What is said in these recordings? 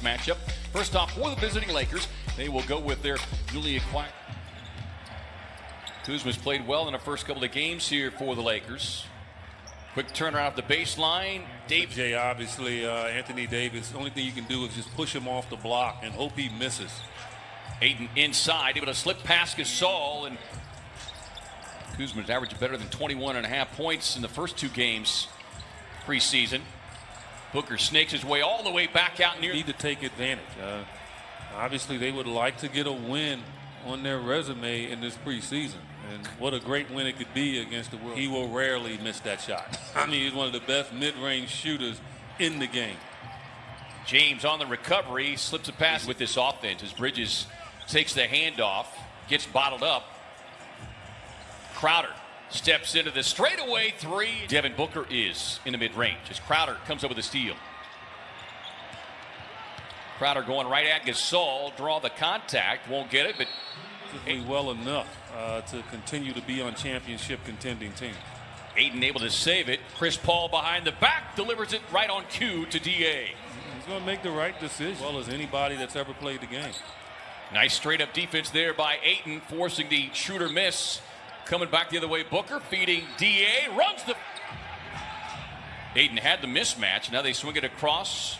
matchup. First off, for the visiting Lakers, they will go with their newly acquired. Kuzma's played well in the first couple of games here for the Lakers. Quick turnaround off the baseline. Jay, obviously, Anthony Davis, the only thing you can do is just push him off the block and hope he misses. Ayton inside, able to slip past Gasol, and Kuzma's averaged better than 21.5 points in the first two games preseason. Booker snakes his way all the way back out near. Need to take advantage. Obviously, they would like to get a win on their resume in this preseason. And what a great win it could be against the world. He will rarely miss that shot. I mean, he's one of the best mid-range shooters in the game. James on the recovery, slips a pass with this offense as Bridges takes the handoff, gets bottled up. Crowder steps into the straightaway three. Devin Booker is in the mid-range as Crowder comes up with a steal. Crowder going right at Gasol, draw the contact, won't get it, but well enough to continue to be on championship contending teams. Ayton able to save it. Chris Paul behind the back delivers it right on cue to DA. He's going to make the right decision, as well as anybody that's ever played the game. Nice straight up defense there by Ayton, forcing the shooter miss. Coming back the other way, Booker feeding DA, runs the. Ayton had the mismatch. Now they swing it across.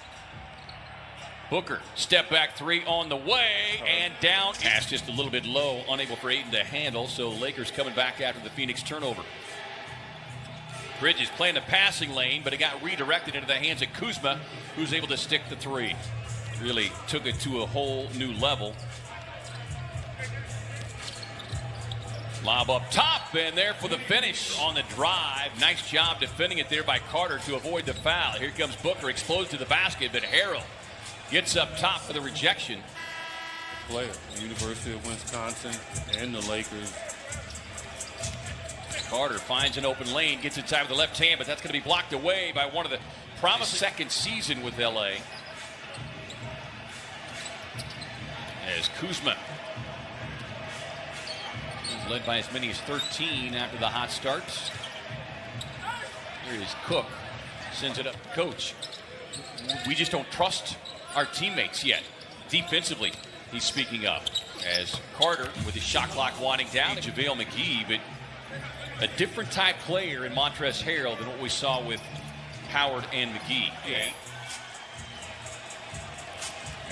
Booker, step back three on the way and down. Pass just a little bit low, unable for Ayton to handle. So Lakers coming back after the Phoenix turnover. Bridges playing the passing lane, but it got redirected into the hands of Kuzma, who's able to stick the three. Really took it to a whole new level. Lob up top, and there for the finish on the drive. Nice job defending it there by Carter to avoid the foul. Here comes Booker, explodes to the basket, but Harrell gets up top for the rejection. Player, the University of Wisconsin and the Lakers. Carter finds an open lane, gets inside with the left hand, but that's going to be blocked away by one of the promising second season with LA. As Kuzma is led by as many as 13 after the hot start. Here is Cook, sends it up. Coach, we just don't trust our teammates yet. Defensively, he's speaking up. As Carter with his shot clock winding down, JaVale McGee, but a different type player in Montrezl Harrell than what we saw with Howard and McGee. Yeah.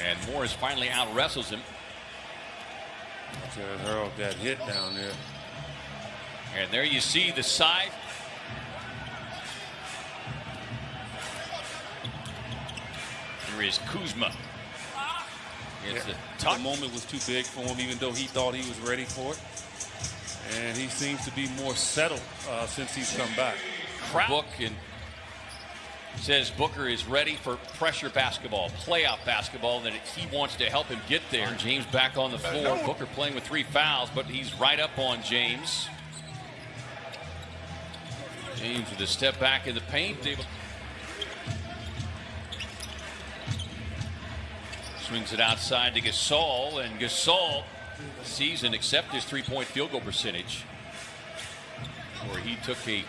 And Morris finally out wrestles him. Harrell got hit down there. And there you see the side. Here is Kuzma. The moment was too big for him, even though he thought he was ready for it. And he seems to be more settled since he's come back. Book and says Booker is ready for pressure basketball, playoff basketball, and that he wants to help him get there. James back on the floor. Booker playing with 3 fouls, but he's right up on James. James with a step back in the paint. Swings it outside to Gasol, and Gasol season except his 3-point field goal percentage, where he took a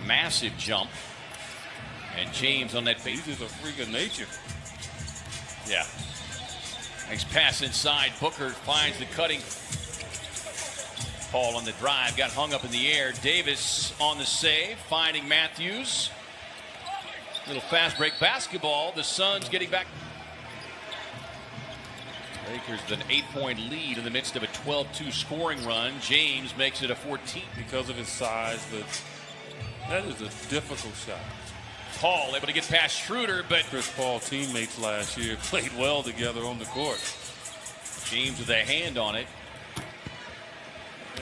massive jump. And James on that base. He's just a freak of nature. Yeah. Nice pass inside. Booker finds the cutting. Paul on the drive, got hung up in the air. Davis on the save, finding Matthews. Little fast break basketball. The Suns getting back. Lakers with an 8-point lead in the midst of a 12-2 scoring run. James makes it a 14. Because of his size, but that is a difficult shot. Paul able to get past Schroeder, but Chris Paul teammates last year played well together on the court. James with a hand on it.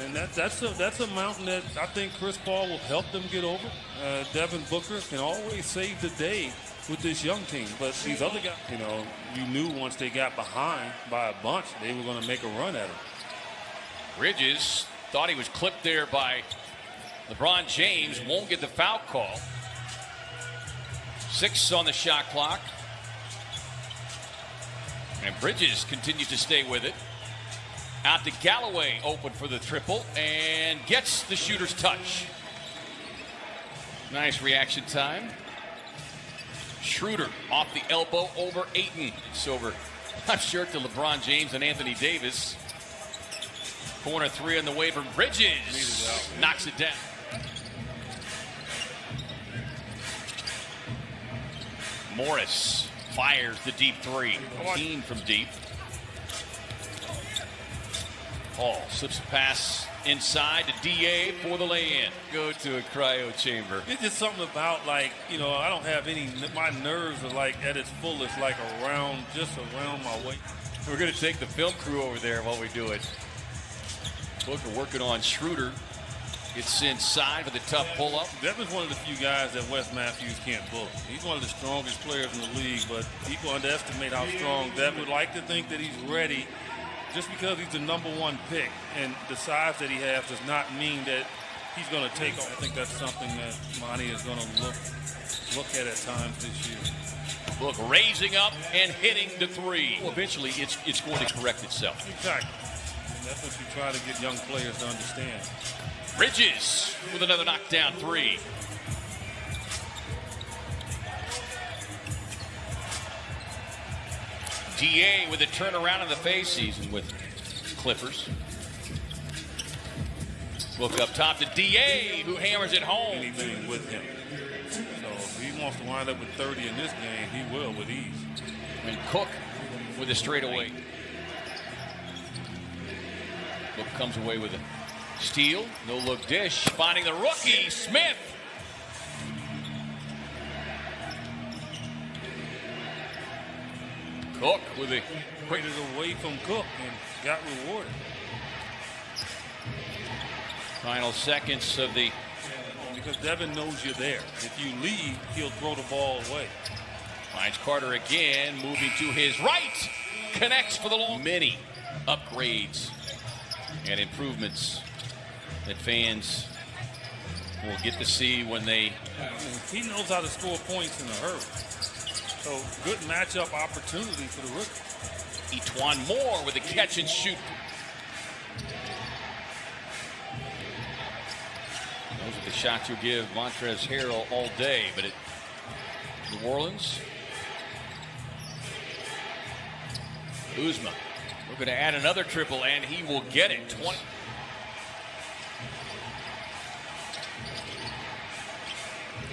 And that's a mountain that I think Chris Paul will help them get over. Devin Booker can always save the day with this young team, but these other guys, you knew once they got behind by a bunch, they were going to make a run at him. Bridges thought he was clipped there by LeBron James, won't get the foul call. 6 on the shot clock. And Bridges continues to stay with it. Out to Galloway, open for the triple, and gets the shooter's touch. Nice reaction time. Schroeder off the elbow over Ayton. It's over, I'm sure, to LeBron James and Anthony Davis. Corner three on the way from Bridges. Knocks it down. Morris fires the deep three. 14 from deep. Hall slips a pass inside to DA for the lay-in. Go to a cryo chamber. It's just something about, like, you know, I don't have any, my nerves are like at its fullest, like just around my waist. We're going to take the film crew over there while we do it. Booker working on Schroeder. It's inside for the tough pull-up. Devin's one of the few guys that Wes Matthews can't bully. He's one of the strongest players in the league, but people underestimate how strong Devin would like to think that he's ready. Just because he's the #1 pick and the size that he has does not mean that he's going to take off. I think that's something that Monty is going to look at times this year. Look, raising up and hitting the three. Well, eventually, it's going to correct itself. Exactly. And that's what you try to get young players to understand. Bridges with another knockdown three. DA with a turnaround in the face season with Clippers. Look up top to DA, who hammers it home. Anything with him. So if he wants to wind up with 30 in this game, he will with ease. And Cook with a straightaway. Cook comes away with a steal. No look dish. Finding the rookie, Smith. Cook with a quick away from Cook and got rewarded. Final seconds of the. Because Devin knows you're there. If you leave, he'll throw the ball away. Finds Carter again, moving to his right. Connects for the long. Many upgrades and improvements that fans will get to see when they. He knows how to score points in a hurry. So good matchup opportunity for the rookie. Etwan Moore with a catch and shoot. Those are the shots you'll give Montrezl Harrell all day, but at New Orleans, Kuzma, we're going to add another triple, and he will get it. 20.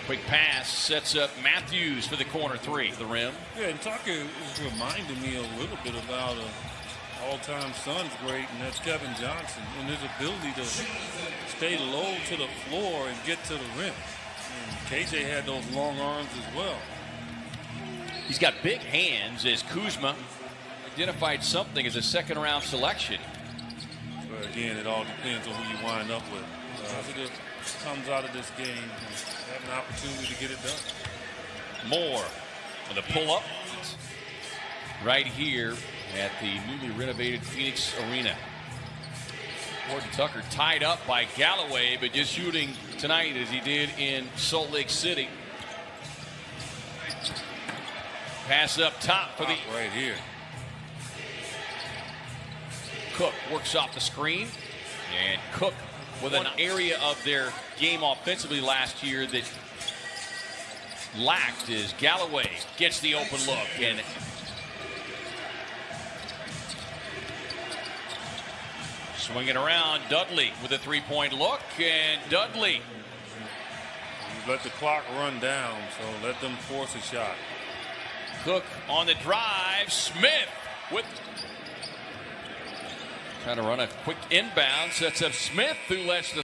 Quick pass sets up Matthews for the corner three. The rim. Yeah, and Tucker is reminding me a little bit about an all-time Suns great, and that's Kevin Johnson, and his ability to stay low to the floor and get to the rim. And KJ had those long arms as well. He's got big hands as Kuzma identified something as a second-round selection. But again, it all depends on who you wind up with. Positive comes out of this game and have an opportunity to get it done. Moore with a pull-up right here at the newly renovated Phoenix Arena. Gordon Tucker tied up by Galloway, but just shooting tonight as he did in Salt Lake City. Pass up top for the right here. Cook works off the screen, and Cook with an area of their game offensively last year that lacked is Galloway gets the open look, and swinging around Dudley with a three-point look, and Dudley. You let the clock run down, so let them force a shot. Cook on the drive, Smith with trying to run a quick inbound, sets up Smith, who lets the